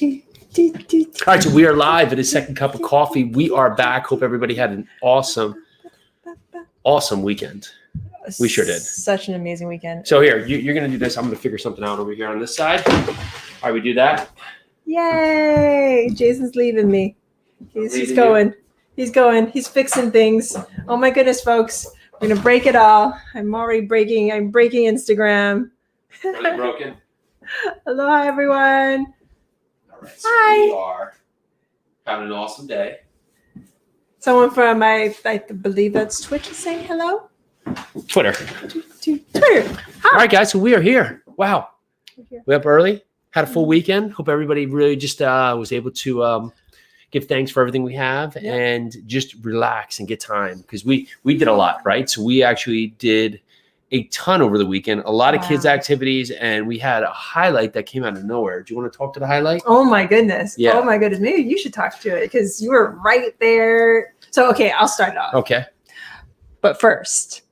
All right, so we are live at a second cup of coffee. We are back. Hope everybody had an awesome weekend. We sure did. Such an amazing weekend. So here, you're going to do this. I'm going to figure something out over here on this side. All right, we do that. Yay! Jason's leaving me. He's going. He's going. He's fixing things. Oh my goodness, folks. We're going to break it all. I'm breaking Instagram. Really broken. Aloha, everyone. All right, so Hi. we are having an awesome day. Someone from, I believe that's Twitch is saying hello. Twitter. Twitter. Hi. All right, guys, so we are here. Wow. We're up early. Had a full weekend. Hope everybody really just was able to give thanks for everything we have and just relax and get time because we did a lot, right? So we actually did a ton over the weekend, a lot of kids' activities, and we had a highlight that came out of nowhere. Do you want to talk to the highlight? Oh my goodness. Yeah. Oh my goodness. Maybe you should talk to it because you were right there. So, okay, I'll start off. Okay. But first.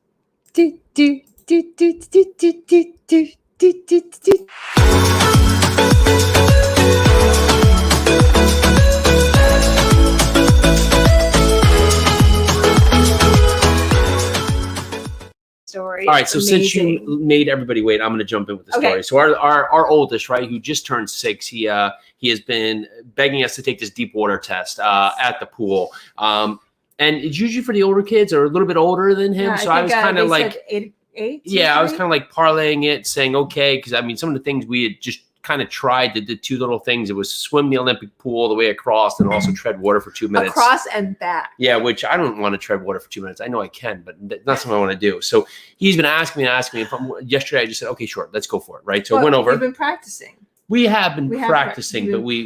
Story. All right, so since you made everybody wait, I'm going to jump in with the story. So our oldest, right, who just turned 6, he has been begging us to take this deep water test at the pool. And it's usually for the older kids or a little bit older than him. So I was kind of like, eight, I was kind of like parlaying it, saying, okay, because I mean, some of the things we had just kind of tried, the two little things. It was swim the Olympic pool the way across and also tread water for 2 minutes. Across and back. Yeah, which I don't want to tread water for 2 minutes. I know I can, but that's not something I want to do. So he's been asking me. Yesterday I just said, okay, sure, let's go for it, right? So I went over. You've been practicing. We have been practicing, but we've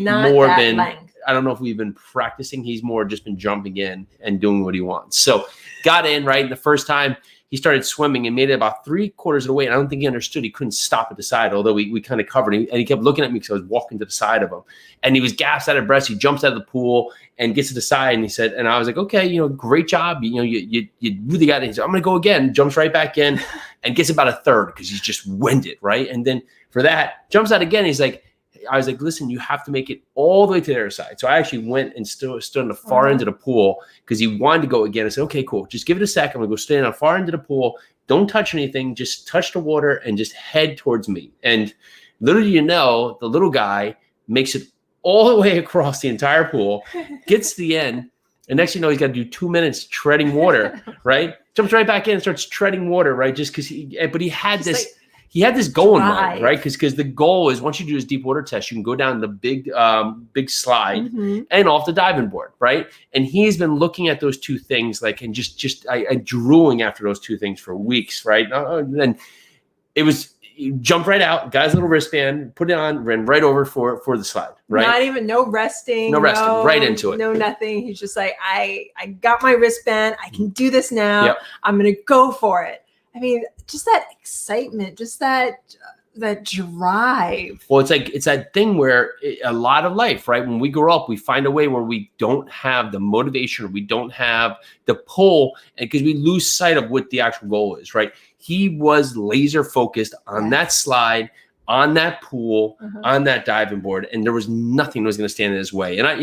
not more that been, length. I don't know if we've been practicing. He's more just been jumping in and doing what he wants. So got in, right? And the first time he started swimming and made it about 3/4 of the way. And I don't think he understood. He couldn't stop at the side, although we kind of covered him. And he kept looking at me because I was walking to the side of him. And he was gasped out of breath. He jumps out of the pool and gets to the side. And he said, and I was like, okay, great job. You really got it. He said, I'm going to go again. Jumps right back in and gets about 1/3 because he's just winded, right? And then for that, jumps out again. He's like, I was like, listen, you have to make it all the way to the other side. So I actually went and stood on the far end of the pool because he wanted to go again. I said, okay, cool. Just give it a sec. I'm going to go stand on the far end of the pool. Don't touch anything. Just touch the water and just head towards me. And little do you know, the little guy makes it all the way across the entire pool, gets to the end. And next thing you know, he's got to do 2 minutes treading water, right? Jumps right back in and starts treading water, right? Just because he had this. He had this goal in mind, right? Because the goal is once you do this deep water test, you can go down the big slide and off the diving board, right? And he's been looking at those two things, and just drooling after those two things for weeks, right? And then it was jumped right out, got his little wristband, put it on, ran right over for the slide, right? Not even no resting, right into it, no nothing. He's just like, I got my wristband, I can do this now. Yep. I'm gonna go for it. I mean, just that excitement, just that drive. Well, it's that thing where a lot of life, right? When we grow up, we find a way where we don't have the motivation or we don't have the pull, and because we lose sight of what the actual goal is, right? He was laser focused on that slide, on that pool, on that diving board, and there was nothing that was going to stand in his way. And I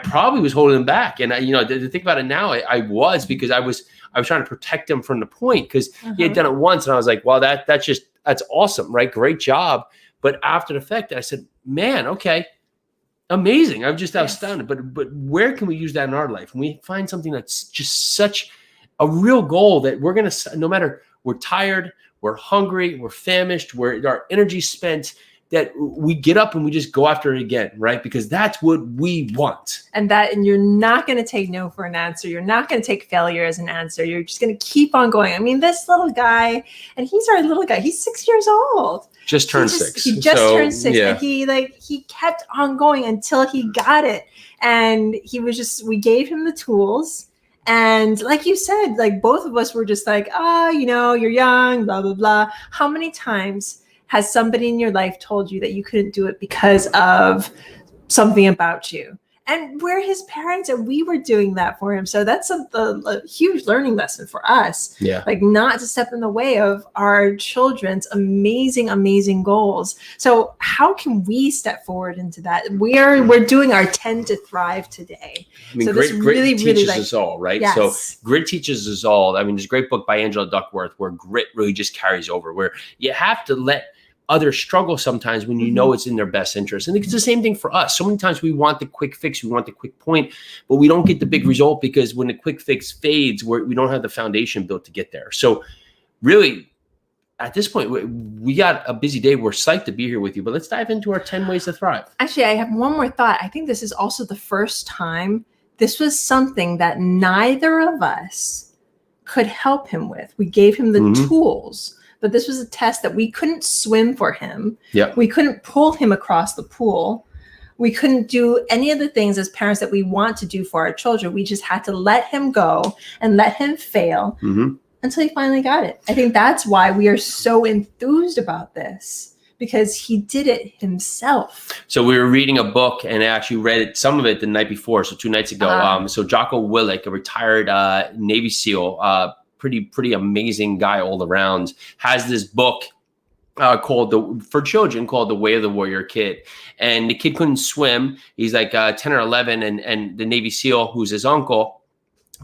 probably was holding him back, and to think about it now, I was because I was trying to protect him from the point because he had done it once, and I was like, well, that's awesome, right? Great job. But after the fact, I said, man, okay, amazing. I'm just astounded. But where can we use that in our life? When we find something that's just such a real goal that we're going to, no matter we're tired, we're hungry, we're famished, our energy's spent, that we get up and we just go after it again, right? Because that's what we want. And you're not going to take no for an answer. You're not going to take failure as an answer. You're just going to keep on going. I mean, this little guy, and he's our little guy. He's 6 years old. Just turned 6. He just turned 6. Yeah. And he kept on going until he got it. And we gave him the tools. And like you said, both of us were just like, you're young, blah, blah, blah. How many times has somebody in your life told you that you couldn't do it because of something about you? And we're his parents and we were doing that for him. So that's a huge learning lesson for us. Yeah. Like not to step in the way of our children's amazing, amazing goals. So how can we step forward into that? We're doing our 10 to Thrive today. I mean, so grit teaches us all, right? Yes. So grit teaches us all. I mean, there's a great book by Angela Duckworth where grit really just carries over, where you have to let others struggle sometimes when you know it's in their best interest. And it's the same thing for us. So many times we want the quick fix, we want the quick point, but we don't get the big result because when the quick fix fades, we don't have the foundation built to get there. So really, at this point, we got a busy day. We're psyched to be here with you, but let's dive into our 10 ways to thrive. Actually, I have one more thought. I think this is also the first time this was something that neither of us could help him with. We gave him the tools. But this was a test that we couldn't swim for him. Yeah. We couldn't pull him across the pool. We couldn't do any of the things as parents that we want to do for our children. We just had to let him go and let him fail until he finally got it. I think that's why we are so enthused about this, because he did it himself. So we were reading a book and I actually read some of it the night before. So 2 nights ago. So Jocko Willink, a retired Navy SEAL, pretty amazing guy all around, has this book for children called The Way of the Warrior Kid. And the kid couldn't swim. He's like 10 or 11. And the Navy SEAL, who's his uncle,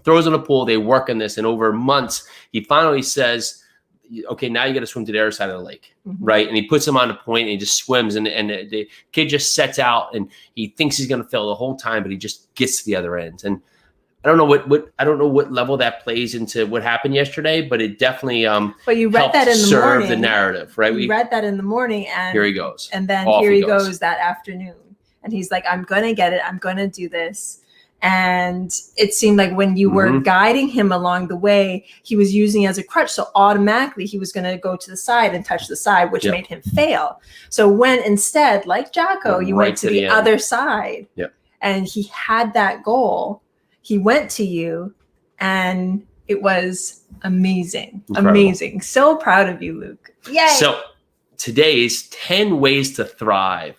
throws in a pool. They work on this. And over months, he finally says, okay, now you got to swim to the other side of the lake. Right. And he puts him on a point and he just swims. And the kid just sets out and he thinks he's going to fail the whole time, but he just gets to the other end. And I don't know what level that plays into what happened yesterday, but it definitely but you read that in the serve morning. The narrative, right? We read that in the morning, and here he goes. And then here he goes that afternoon, and he's like, "I'm gonna get it. I'm gonna do this." And it seemed like when you were guiding him along the way, he was using it as a crutch. So automatically he was going to go to the side and touch the side, which made him fail. So when instead, like Jocko, you went to the other side, and he had that goal. He went to you, and it was amazing. Incredible. Amazing. So proud of you, Luke. Yay. So today's 10 ways to thrive.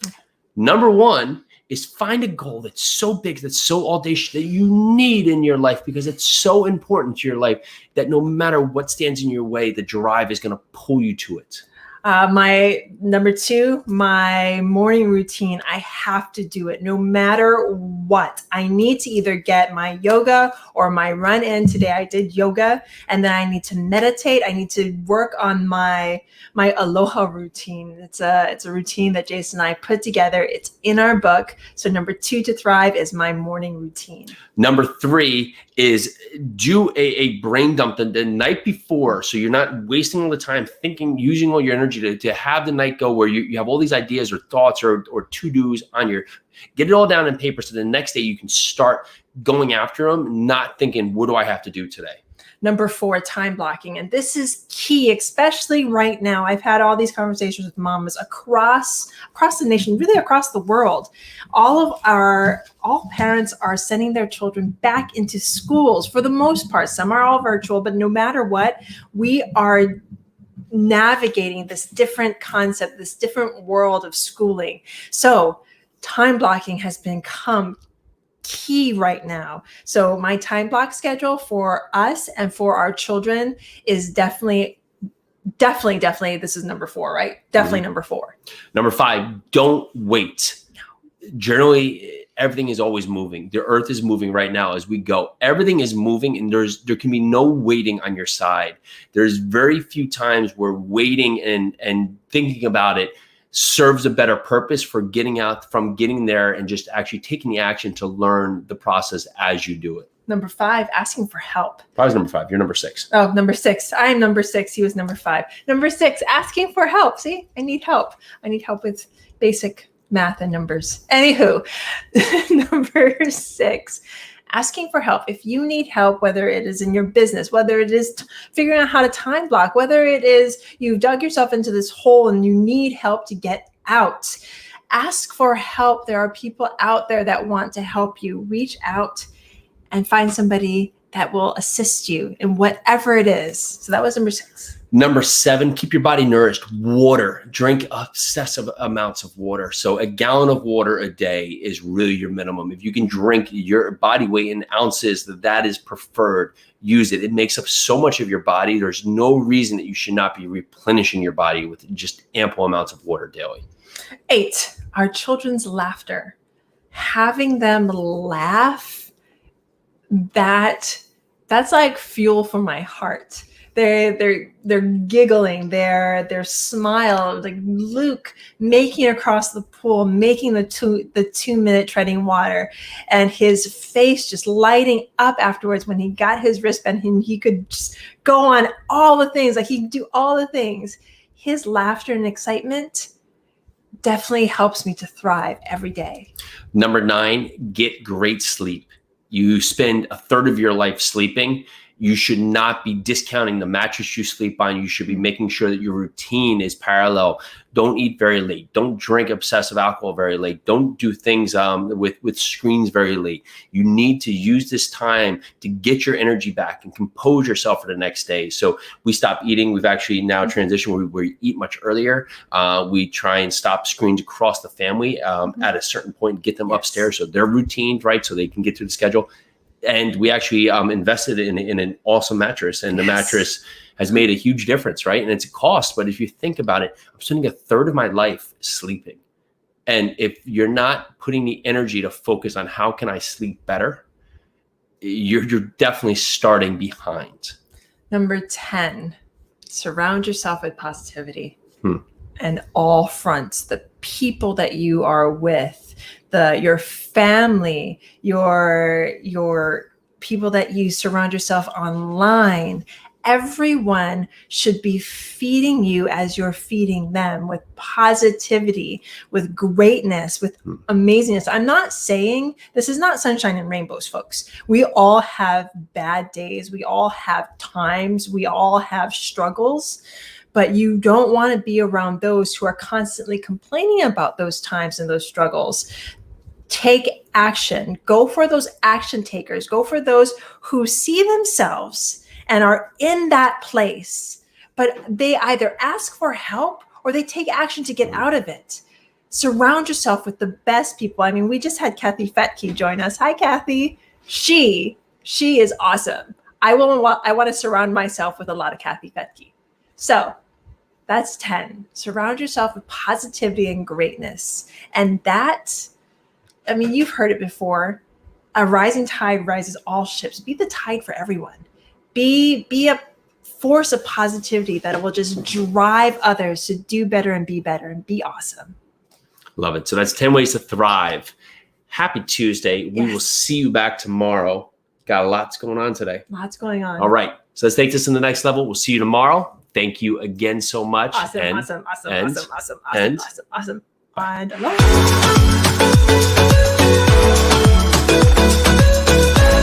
Number 1 is find a goal that's so big, that's so audacious, that you need in your life because it's so important to your life that no matter what stands in your way, the drive is going to pull you to it. My number 2, my morning routine. I have to do it no matter what. I need to either get my yoga or my run in. Today I did yoga, and then I need to meditate. I need to work on my aloha routine. It's a routine that Jason and I put together. It's in our book. So number 2 to thrive is my morning routine. Number 3 is do a brain dump the night before, so you're not wasting all the time thinking, using all your energy to have the night go where you have all these ideas or thoughts or to-dos on get it all down in paper so the next day you can start going after them, not thinking, what do I have to do today? Number 4, time blocking. And this is key, especially right now. I've had all these conversations with mamas across the nation, really across the world. All parents are sending their children back into schools for the most part. Some are all virtual, but no matter what, we are navigating this different concept, this different world of schooling. So time blocking has become key right now. So my time block schedule for us and for our children is definitely this is number 4, right? Definitely number 4. Number 5, don't wait. Generally, everything is always moving. The earth is moving right now as we go. Everything is moving, and there can be no waiting on your side. There's very few times where waiting and thinking about it serves a better purpose for getting there and just actually taking the action to learn the process as you do it. Number 5, asking for help. I was number 5. You're number 6. Oh, number 6. I'm number 6. He was number 5. Number 6, asking for help. See, I need help. I need help with basic math and numbers. Anywho, number 6, asking for help. If you need help, whether it is in your business, whether it is figuring out how to time block, whether it is you've dug yourself into this hole and you need help to get out, ask for help. There are people out there that want to help you. Reach out and find somebody that will assist you in whatever it is. So that was number 6. Number 7, keep your body nourished. Water. Drink obsessive amounts of water. So a gallon of water a day is really your minimum. If you can drink your body weight in ounces, that is preferred. Use it. It makes up so much of your body. There's no reason that you should not be replenishing your body with just ample amounts of water daily. 8, our children's laughter. Having them laugh, that's like fuel for my heart. They're giggling, their smile, like Luke making it across the pool, making the 2-minute treading water, and his face just lighting up afterwards when he got his wristband and he could just go on all the things, like he could do all the things. His laughter and excitement definitely helps me to thrive every day. Number 9, get great sleep. You spend a third of your life sleeping. You should not be discounting the mattress you sleep on. You should be making sure that your routine is parallel. Don't eat very late. Don't drink excessive alcohol very late. Don't do things with screens very late. You need to use this time to get your energy back and compose yourself for the next day. So we stop eating. We've actually now transitioned where we eat much earlier. We try and stop screens across the family at a certain point, get them upstairs so they're routine, right? So they can get through the schedule. And we actually invested in an awesome mattress, and the mattress has made a huge difference, right? And it's a cost, but if you think about it, I'm spending a third of my life sleeping. And if you're not putting the energy to focus on how can I sleep better, you're definitely starting behind. Number 10, surround yourself with positivity. And all fronts, the people that you are with, your family, your people that you surround yourself online. Everyone should be feeding you as you're feeding them with positivity, with greatness, with amazingness. I'm not saying this is not sunshine and rainbows, folks. We all have bad days. We all have times. We all have struggles. But you don't want to be around those who are constantly complaining about those times and those struggles. Take action. Go for those action takers. Go for those who see themselves and are in that place, but they either ask for help or they take action to get out of it. Surround yourself with the best people. I mean, we just had Kathy Fetke join us. Hi, Kathy. She is awesome. I want to surround myself with a lot of Kathy Fetke. So that's 10. Surround yourself with positivity and greatness. And that, I mean, you've heard it before. A rising tide rises all ships. Be the tide for everyone. Be a force of positivity that will just drive others to do better and be be awesome. Love it. So that's 10 ways to thrive. Happy Tuesday. We will see you back tomorrow. Got lots going on today. Lots going on. All right. So let's take this to the next level. We'll see you tomorrow. Thank you again so much. Awesome. And